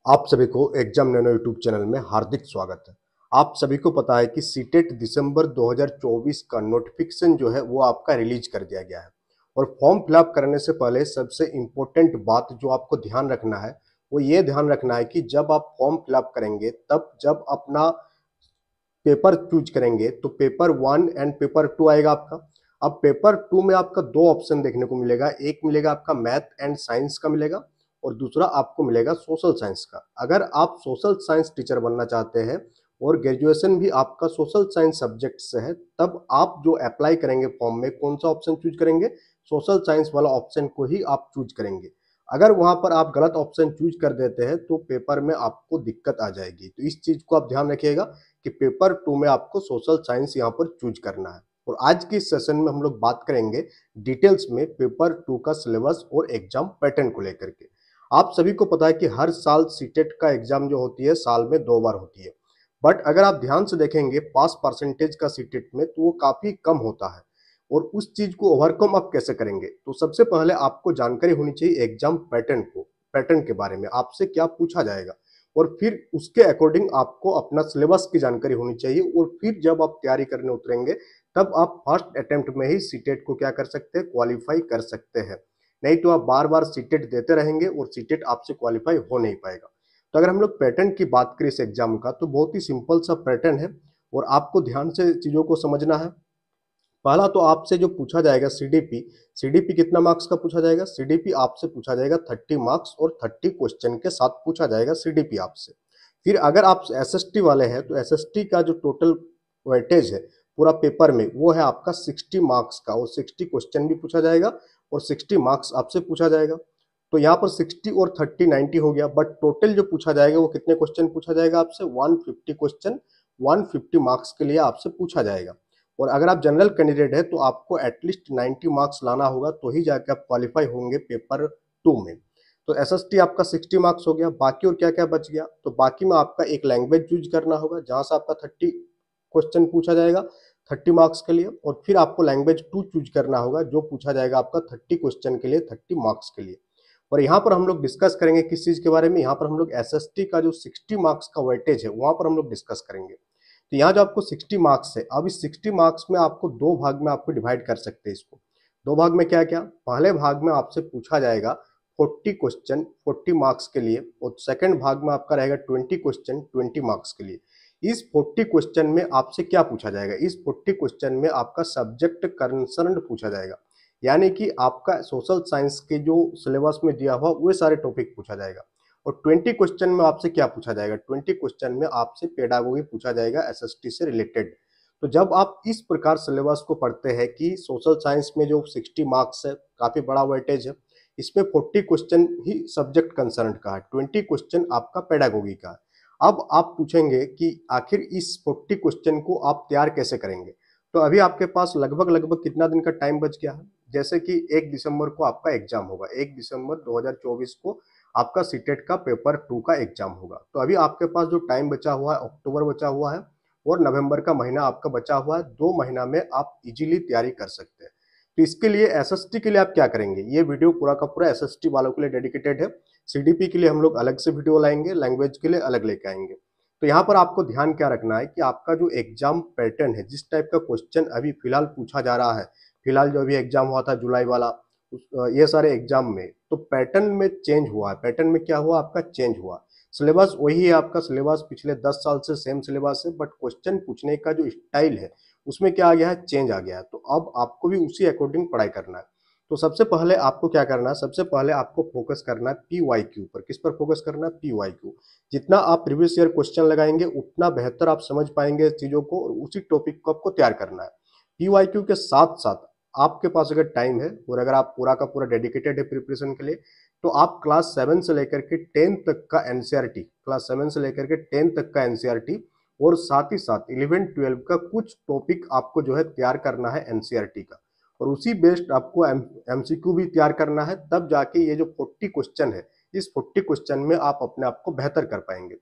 आप सभी को एग्जाम नैनो यूट्यूब चैनल में हार्दिक स्वागत है। आप सभी को पता है कि सीटेट दिसंबर 2024 का नोटिफिकेशन जो है वो आपका रिलीज कर दिया गया है और फॉर्म फिलअप करने से पहले सबसे इम्पोर्टेंट बात जो आपको ध्यान रखना है वो ये ध्यान रखना है कि जब आप फॉर्म फिलअप करेंगे तब जब अपना पेपर चूज करेंगे तो पेपर 1 एंड पेपर 2 आएगा आपका। अब पेपर 2 में आपका दो ऑप्शन देखने को मिलेगा, एक मिलेगा आपका मैथ एंड साइंस का मिलेगा और दूसरा आपको मिलेगा सोशल साइंस का। अगर आप सोशल साइंस टीचर बनना चाहते हैं और ग्रेजुएशन भी आपका सोशल साइंस सब्जेक्ट से है, तब आप जो अप्लाई करेंगे फॉर्म में कौन सा ऑप्शन चूज करेंगे? सोशल साइंस वाला ऑप्शन को ही आप चूज करेंगे। अगर वहां पर आप गलत ऑप्शन चूज कर देते हैं तो पेपर में आपको दिक्कत आ जाएगी, तो इस चीज को आप ध्यान रखिएगा कि पेपर 2 में आपको सोशल साइंस यहाँ पर चूज करना है। और आज की सेशन में हम लोग बात करेंगे डिटेल्स में पेपर 2 का सिलेबस और एग्जाम पैटर्न को लेकर के। आप सभी को पता है कि हर साल सीटेट का एग्जाम जो होती है साल में 2 बार होती है, बट अगर आप ध्यान से देखेंगे पास परसेंटेज का सीटेट में तो वो काफी कम होता है। और उस चीज को ओवरकम आप कैसे करेंगे? तो सबसे पहले आपको जानकारी होनी चाहिए एग्जाम पैटर्न के बारे में, आपसे क्या पूछा जाएगा और फिर उसके अकॉर्डिंग आपको अपना सिलेबस की जानकारी होनी चाहिए। और फिर जब आप तैयारी करने उतरेंगे तब आप फर्स्ट अटेम्प्ट में ही सीटेट को क्या कर सकते हैं? क्वालिफाई कर सकते हैं। नहीं तो आप बार बार सीटेट देते रहेंगे और सीटेट आपसे क्वालिफाई हो नहीं पाएगा। तो अगर हम लोग पैटर्न की बात करें इस एग्जाम का तो बहुत ही सिंपल सा पैटर्न है और आपको ध्यान से चीजों को समझना है। पहला तो आपसे जो पूछा जाएगा सीडीपी, सीडीपी कितना मार्क्स का पूछा जाएगा? सीडीपी आपसे पूछा जाएगा 30 मार्क्स और 30 क्वेश्चन के साथ पूछा जाएगा सीडीपी आपसे। फिर अगर आप एसएसटी वाले हैं तो एसएसटी का जो टोटल वेटेज है पूरा पेपर में वो है आपका 60 मार्क्स का और 60 क्वेश्चन भी पूछा जाएगा और 60 मार्क्स आपसे पूछा जाएगा। तो यहाँ पर 60 और 30 90 हो गया, बट टोटल जो पूछा जाएगा वो कितने क्वेश्चन पूछा जाएगा आपसे? 150 क्वेश्चन 150 मार्क्स के लिए आपसे पूछा जाएगा। और अगर आप जनरल कैंडिडेट है तो आपको एटलीस्ट 90 मार्क्स लाना होगा तो ही जाके आप क्वालिफाई होंगे पेपर 2 में। तो एसएसटी आपका 60 मार्क्स हो गया। बाकी और क्या क्या बच गया? तो बाकी में आपका एक लैंग्वेज चूज करना होगा जहां से आपका 30 क्वेश्चन पूछा जाएगा 30 मार्क्स के लिए, और फिर आपको लैंग्वेज 2 चूज करना होगा जो पूछा जाएगा आपका 30 क्वेश्चन के लिए 30 मार्क्स के लिए। और यहाँ पर हम लोग डिस्कस करेंगे किस चीज के बारे में? यहाँ पर हम लोग एसएसटी का जो 60 मार्क्स का वेटेज है वहां पर हम लोग डिस्कस करेंगे। तो यहाँ जो आपको 60 मार्क्स है, अब इस 60 मार्क्स में आपको दो भाग में आपको डिवाइड कर सकते हैं इसको। दो भाग में क्या क्या? पहले भाग में आपसे पूछा जाएगा 40 क्वेश्चन 40 मार्क्स के लिए और सेकंड भाग में आपका रहेगा 20 क्वेश्चन 20 मार्क्स के लिए। इस 40 क्वेश्चन में आपसे क्या पूछा जाएगा? इस 40 क्वेश्चन में आपका सब्जेक्ट कंसर्न पूछा जाएगा, यानी कि आपका सोशल साइंस के जो सिलेबस में दिया हुआ वो सारे टॉपिक पूछा जाएगा। और 20 क्वेश्चन में आपसे क्या पूछा जाएगा? 20 क्वेश्चन में आपसे पेडागोगी पूछा जाएगा एसएसटी से रिलेटेड। तो जब आप इस प्रकार सिलेबस को पढ़ते हैं कि सोशल साइंस में जो 60 मार्क्स है काफी बड़ा वेटेज है, इसमें 40 क्वेश्चन ही सब्जेक्ट कंसर्न का है, 20 क्वेश्चन आपका पेडागोगी का है। अब आप पूछेंगे कि आखिर इस 40 क्वेश्चन को आप तैयार कैसे करेंगे? तो अभी आपके पास लगभग लगभग कितना दिन का टाइम बच गया है? जैसे कि 1 दिसंबर को आपका एग्जाम होगा, 1 दिसंबर 2024 को आपका सीटेट का पेपर 2 का एग्जाम होगा। तो अभी आपके पास जो टाइम बचा हुआ है, अक्टूबर बचा हुआ है और नवंबर का महीना आपका बचा हुआ है। 2 महीना में आप इजीली तैयारी कर सकते हैं। तो इसके लिए एसएसटी के लिए आप क्या करेंगे? ये वीडियो पूरा का पूरा एसएसटी वालों के लिए डेडिकेटेड है। सीडीपी के लिए हम लोग अलग से वीडियो लाएंगे, लैंग्वेज के लिए अलग लेके आएंगे। तो यहाँ पर आपको ध्यान क्या रखना है कि आपका जो एग्जाम पैटर्न है, जिस टाइप का क्वेश्चन अभी फिलहाल पूछा जा रहा है, फिलहाल जो अभी एग्जाम हुआ था जुलाई वाला, ये सारे एग्जाम में तो पैटर्न में चेंज हुआ है। पैटर्न में क्या हुआ? आपका चेंज हुआ। सिलेबस वही है, आपका सिलेबस पिछले 10 साल से सेम सिलेबस है, बट क्वेश्चन पूछने का जो स्टाइल है उसमें क्या आ गया है? चेंज आ गया है। तो अब आपको भी उसी अकॉर्डिंग पढ़ाई करना है। तो सबसे पहले आपको क्या करना है? सबसे पहले आपको फोकस करना है पीवाईक्यू पर। किस पर फोकस करना है? पीवाईक्यू। जितना आप प्रीवियस ईयर क्वेश्चन लगाएंगे उतना बेहतर आप समझ पाएंगे चीजों को और उसी टॉपिक को आपको तैयार करना है। पीवाईक्यू के साथ साथ आपके पास अगर टाइम है और अगर आप पूरा का पूरा डेडिकेटेड है प्रिपरेशन के लिए, तो आप क्लास 7 से लेकर के 10 तक का एनसीईआरटी, क्लास 7 से लेकर के 10 तक का एनसीईआरटी और साथ ही साथ 11 12 का कुछ टॉपिक आपको जो है तैयार करना है एनसीईआरटी का, और उसी बेस्ड आपको एमसीक्यू भी तैयार करना है। तब जाके ये जो 40 क्वेश्चन है, इस 40 क्वेश्चन में आप अपने आप को बेहतर कर पाएंगे।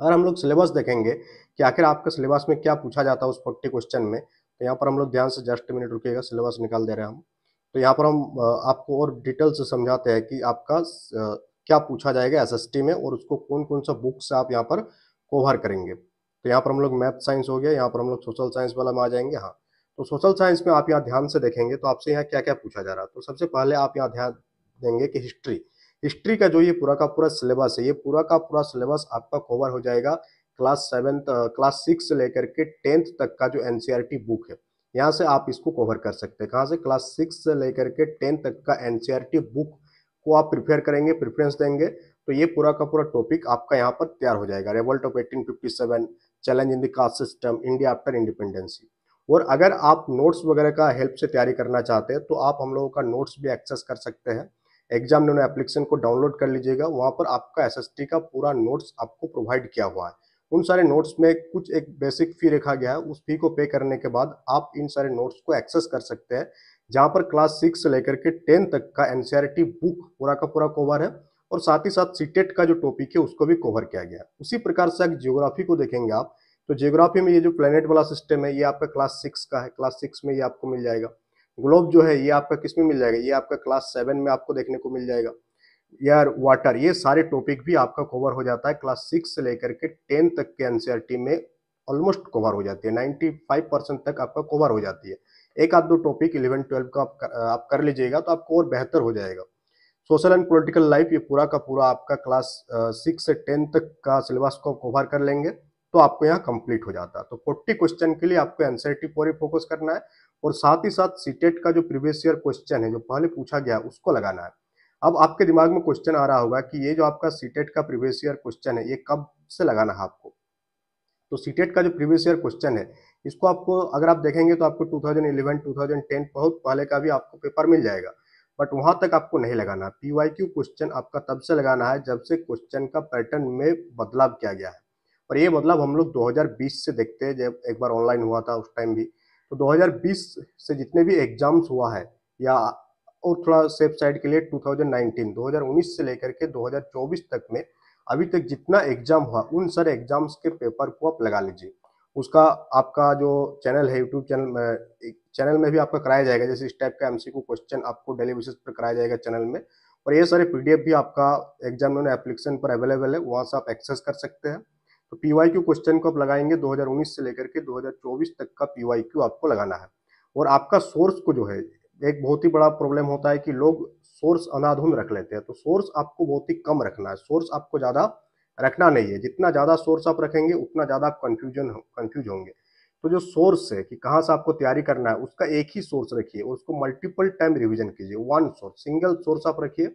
अगर हम लोग सिलेबस देखेंगे कि आखिर आपके सिलेबस में क्या पूछा जाता है उस 40 क्वेश्चन में, तो यहाँ पर हम लोग ध्यान से जस्ट मिनट रुकिएगा, सिलेबस निकाल दे रहे हैं हम। तो यहाँ पर हम आपको और डिटेल से समझाते हैं कि आपका क्या पूछा जाएगा एसएसटी में और उसको कौन कौन सा बुक से आप यहाँ पर कवर करेंगे। तो यहाँ पर हम लोग मैथ साइंस हो गया, यहाँ पर हम लोग सोशल साइंस वाला में आ जाएंगे। हाँ, तो सोशल साइंस में आप यहाँ ध्यान से देखेंगे तो आपसे यहाँ क्या क्या पूछा जा रहा है। तो सबसे पहले आप यहाँ ध्यान देंगे कि हिस्ट्री, हिस्ट्री का जो ये पूरा का पूरा सिलेबस है, ये पूरा का पूरा सिलेबस आपका कवर हो जाएगा क्लास 6 से लेकर के 10th तक का जो एनसीईआरटी बुक है, यहाँ से आप इसको कवर कर सकते हैं। कहाँ से? क्लास 6 से लेकर के 10 तक का एनसीईआरटी बुक को आप प्रिपेयर करेंगे, प्रेफरेंस देंगे, तो ये पूरा का पूरा टॉपिक आपका यहाँ पर तैयार हो जाएगा। Revolt of 1857, challenge in the caste system, India after independency. और अगर आप नोट्स वगैरह का हेल्प से तैयारी करना चाहते हैं तो आप हम लोगों का नोट्स भी एक्सेस कर सकते हैं। एग्जाम नोनो एप्लीकेशन को डाउनलोड कर लीजिएगा, वहाँ पर आपका एसएसटी का पूरा नोट्स आपको प्रोवाइड किया हुआ है। उन सारे नोट्स में कुछ एक बेसिक फी रखा गया है, उस फी को पे करने के बाद आप इन सारे नोट्स को एक्सेस कर सकते हैं, जहाँ पर क्लास 6 से लेकर के 10 तक का एनसीईआरटी बुक पूरा का पूरा कवर है और साथ ही साथ सीटेट का जो टॉपिक है उसको भी कवर किया गया है। उसी प्रकार से अगर जियोग्राफी को देखेंगे आप, तो जियोग्राफी में ये जो प्लेनेट वाला सिस्टम है ये आपका क्लास 6 का है, क्लास 6 में ये आपको मिल जाएगा। ग्लोब जो है ये आपका किस में मिल जाएगा? ये आपका क्लास 7 में आपको देखने को मिल जाएगा। एयर, वाटर, ये सारे टॉपिक भी आपका कवर हो जाता है क्लास 6 से लेकर के 10 तक के एनसीईआरटी में ऑलमोस्ट कवर हो जाती है, 95% तक आपका कवर हो जाती है। एक आध दो टॉपिक 11-12 का आप कर लीजिएगा तो आपको और बेहतर हो जाएगा। सोशल एंड पॉलिटिकल लाइफ ये पूरा का पूरा आपका क्लास 6 से 10 तक का सिलेबस को कवर कर लेंगे तो आपको यहाँ कंप्लीट हो जाता है। तो 40 क्वेश्चन के लिए आपको एनसीईआरटी पूरी फोकस करना है और साथ ही साथ सीटेट का जो प्रीवियस ईयर क्वेश्चन है जो पहले पूछा गया उसको लगाना है। अब आपके दिमाग में क्वेश्चन आ रहा होगा कि ये जो आपका सीटेट का प्रीवियस ईयर क्वेश्चन है ये कब से लगाना है आपको। तो सीटेट का जो प्रीवियस ईयर क्वेश्चन है इसको आपको अगर आप देखेंगे तो आपको 2011, 2010 बहुत पहले का भी आपको पेपर मिल जाएगा, बट वहां तक आपको नहीं लगाना। पीवाईक्यू क्वेश्चन आपका तब से लगाना है जब से क्वेश्चन का पैटर्न में बदलाव किया गया है, और ये बदलाव हम लोग 2020 से देखते हैं, जब एक बार ऑनलाइन हुआ था उस टाइम भी। तो 2020 से जितने भी एग्जाम्स हुआ है, या और थोड़ा सेफ साइड के लिए 2019 से लेकर के 2024 तक में अभी तक जितना एग्जाम हुआ उन सारे एग्जाम्स के पेपर को आप लगा लीजिए। उसका आपका जो चैनल है यूट्यूब चैनल में भी आपका कराया जाएगा, जैसे इस टाइप का एमसीक्यू क्वेश्चन आपको डेली बेसिस पर कराया जाएगा चैनल में, और ये सारे पीडीएफ भी आपका एग्जाम नोनो एप्लीकेशन पर अवेलेबल है, वहाँ से आप एक्सेस कर सकते हैं। तो पीवाईक्यू क्वेश्चन को आप लगाएंगे 2019 से लेकर के 2024 तक का पीवाईक्यू आपको लगाना है। और आपका सोर्स को जो है, एक बहुत ही बड़ा प्रॉब्लम होता है कि लोग सोर्स अंधाधुंध रख लेते हैं, तो सोर्स आपको बहुत ही कम रखना है, सोर्स आपको ज़्यादा रखना नहीं है। जितना ज़्यादा सोर्स आप रखेंगे उतना ज़्यादा आप कंफ्यूज होंगे। तो जो सोर्स है कि कहाँ से आपको तैयारी करना है उसका एक ही सोर्स रखिए और उसको मल्टीपल टाइम रिवीजन कीजिए। वन सोर्स, सिंगल सोर्स आप रखिए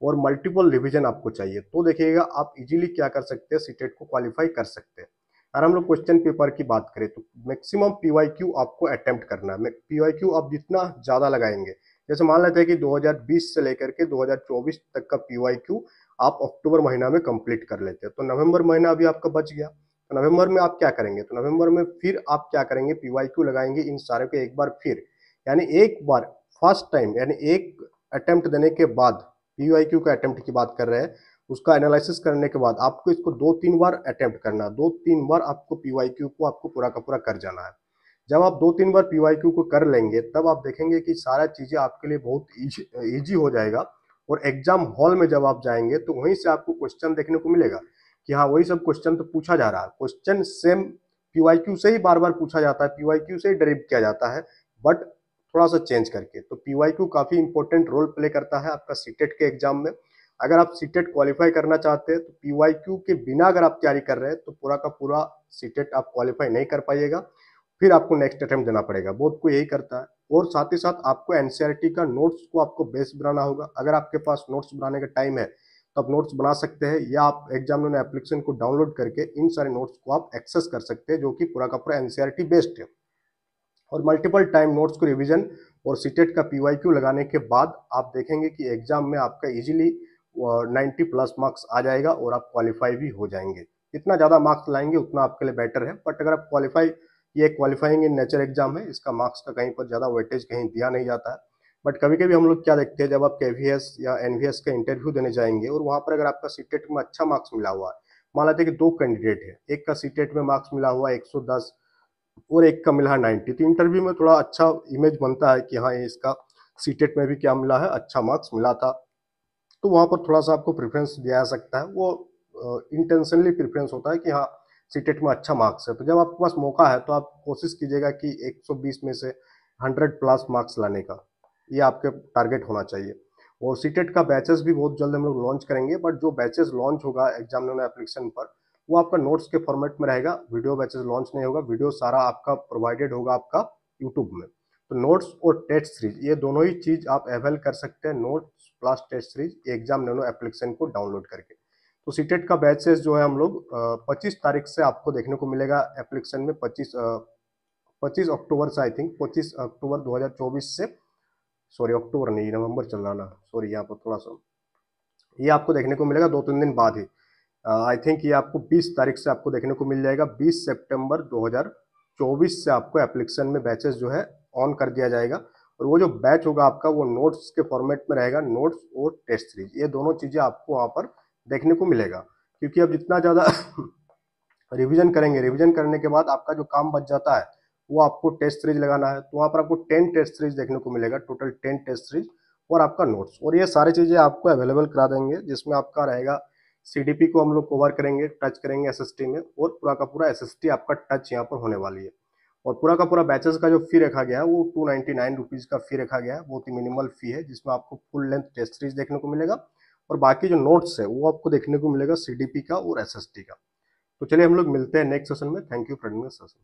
और मल्टीपल रिवीजन आपको चाहिए, तो देखिएगा आप इजीली क्या कर सकते हैं, सीटेट को क्वालिफाई कर सकते हैं। अगर हम लोग क्वेश्चन पेपर की बात करें तो मैक्सिमम पीवाईक्यू आपको अटेम्प्ट करना है। पीवाईक्यू आप जितना ज़्यादा लगाएंगे, जैसे मान लेते हैं कि 2020 से लेकर के 2024 तक का पीवाईक्यू आप अक्टूबर महीना में कंप्लीट कर लेते हैं, तो नवंबर महीना अभी आपका बच गया। तो नवंबर में आप क्या करेंगे? तो नवंबर में फिर आप क्या करेंगे? पीवाईक्यू लगाएंगे इन सारे को एक बार फिर, यानी एक बार फर्स्ट टाइम, यानी एक अटेम्प्ट देने के बाद, पीवाईक्यू का अटेम्प्ट की बात कर रहे हैं, उसका एनालिसिस करने के बाद आपको इसको 2-3 बार अटेम्प्ट करना है। 2-3 बार आपको पीवाईक्यू को आपको पूरा का पूरा कर जाना है। जब आप 2-3 बार पीवाईक्यू को कर लेंगे तब आप देखेंगे कि सारा चीजें आपके लिए बहुत ईजी हो जाएगा, और एग्जाम हॉल में जब आप जाएंगे तो वहीं से आपको क्वेश्चन देखने को मिलेगा कि हाँ वही सब क्वेश्चन तो पूछा जा रहा है, क्वेश्चन सेम पीवाईक्यू से ही बार बार पूछा जाता है, पीवाईक्यू से ही ड्राइव किया जाता है, बट थोड़ा सा चेंज करके। तो पीवाईक्यू काफी इंपॉर्टेंट रोल प्ले करता है आपका सीटेट के एग्जाम में। अगर आप सीटेट क्वालिफाई करना चाहते हैं तो पीवाईक्यू के बिना अगर आप तैयारी कर रहे हैं तो पूरा का पूरा सीटेट आप क्वालिफाई नहीं कर पाइएगा, फिर आपको नेक्स्ट अटेम्प्ट देना पड़ेगा। बहुत को यही करता है। और साथ ही साथ आपको एनसीईआरटी का नोट्स को आपको बेस बनाना होगा। अगर आपके पास नोट्स बनाने का टाइम है तो आप नोट्स बना सकते हैं, या आप एग्जाम नोनो एप्लीकेशन को डाउनलोड करके इन सारे नोट्स को आप एक्सेस कर सकते हैं, जो कि पूरा का पूरा एनसीईआरटी बेस्ड है। और मल्टीपल टाइम नोट्स को रिवीजन और सीटेट का पीवाईक्यू लगाने के बाद आप देखेंगे कि एग्जाम में आपका इजीली 90+ मार्क्स आ जाएगा और आप क्वालिफाई भी हो जाएंगे। जितना ज़्यादा मार्क्स लाएंगे उतना आपके लिए बेटर है, बट अगर आप क्वालिफाई, ये क्वालिफाइंग इन नेचर एग्जाम है, इसका मार्क्स का कहीं पर ज़्यादा वेटेज कहीं दिया नहीं जाता है। बट कभी कभी हम लोग क्या देखते हैं, जब आप केवीएस या एनवीएस का इंटरव्यू देने जाएंगे और वहाँ पर अगर आपका सीटेट में अच्छा मार्क्स मिला हुआ है, मान लेते हैं कि 2 कैंडिडेट है, एक का सीटेट में मार्क्स मिला हुआ है 110 और एक का मिला है 90, तो इंटरव्यू में थोड़ा अच्छा इमेज बनता है कि हाँ इसका सीटेट में भी क्या मिला है, अच्छा मार्क्स मिला था। तो वहाँ पर थोड़ा सा आपको प्रेफरेंस दिया जा सकता है। वो इंटेंशनली प्रेफरेंस होता है कि हाँ सीटेट में अच्छा मार्क्स है, तो जब आपके पास मौका है तो आप कोशिश कीजिएगा कि 120 में से 100 प्लस मार्क्स लाने का, ये आपके टारगेट होना चाहिए। और सीटेट का बैचेस भी बहुत जल्द हम लोग लॉन्च करेंगे, बट जो बैचेस लॉन्च होगा एग्जामिनर एप्लीकेशन पर वो आपका नोट्स के फॉर्मेट में रहेगा, वीडियो बैचेस लॉन्च नहीं होगा, वीडियो सारा आपका प्रोवाइडेड होगा आपका यूट्यूब में। तो नोट्स और टेस्ट सीरीज ये दोनों ही चीज आप अवेल कर सकते हैं, notes plus test series exam nano application को डाउनलोड करके। तो सीटेट का बैचेस जो है हम लोग 25 तारीख से आपको देखने को मिलेगा एप्लीकेशन में, 25 अक्टूबर से, आई थिंक 25 अक्टूबर 2024 से, सॉरी अक्टूबर नहीं नवंबर चल रहा ना, सॉरी यहाँ पर थोड़ा सा ये आपको देखने को मिलेगा 2-3 दिन बाद ही। आई थिंक ये आपको 20 तारीख से आपको देखने को मिल जाएगा। 20 सितंबर 2024 से आपको एप्लीकेशन में बैचेस जो है ऑन कर दिया जाएगा, और वो जो बैच होगा आपका वो नोट्स के फॉर्मेट में रहेगा, नोट्स और टेस्ट सीरीज ये दोनों चीज़ें आपको वहाँ पर देखने को मिलेगा। क्योंकि अब जितना ज़्यादा रिवीजन करेंगे, रिवीजन करने के बाद आपका जो काम बच जाता है वो आपको टेस्ट सीरीज लगाना है, तो वहाँ पर आपको 10 टेस्ट सीरीज देखने को मिलेगा, टोटल 10 टेस्ट सीरीज और आपका नोट्स, और ये सारी चीज़ें आपको अवेलेबल करा देंगे, जिसमें आपका रहेगा सीडीपी को हम लोग कवर करेंगे, टच करेंगे एसएसटी में, और पूरा का पूरा एसएसटी आपका टच यहाँ पर होने वाली है। और पूरा का पूरा बैचेस का जो फी रखा गया है वो 299 रुपीज़ का फी रखा गया है, बहुत ही मिनिमल फी है, जिसमें आपको फुल लेंथ टेस्ट सीरीज देखने को मिलेगा, और बाकी जो नोट्स है वो आपको देखने को मिलेगा सीडीपी का और एसएसटी का। तो चलिए हम लोग मिलते हैं नेक्स्ट सेशन में। थैंक यू फ्रेंड में सेशन।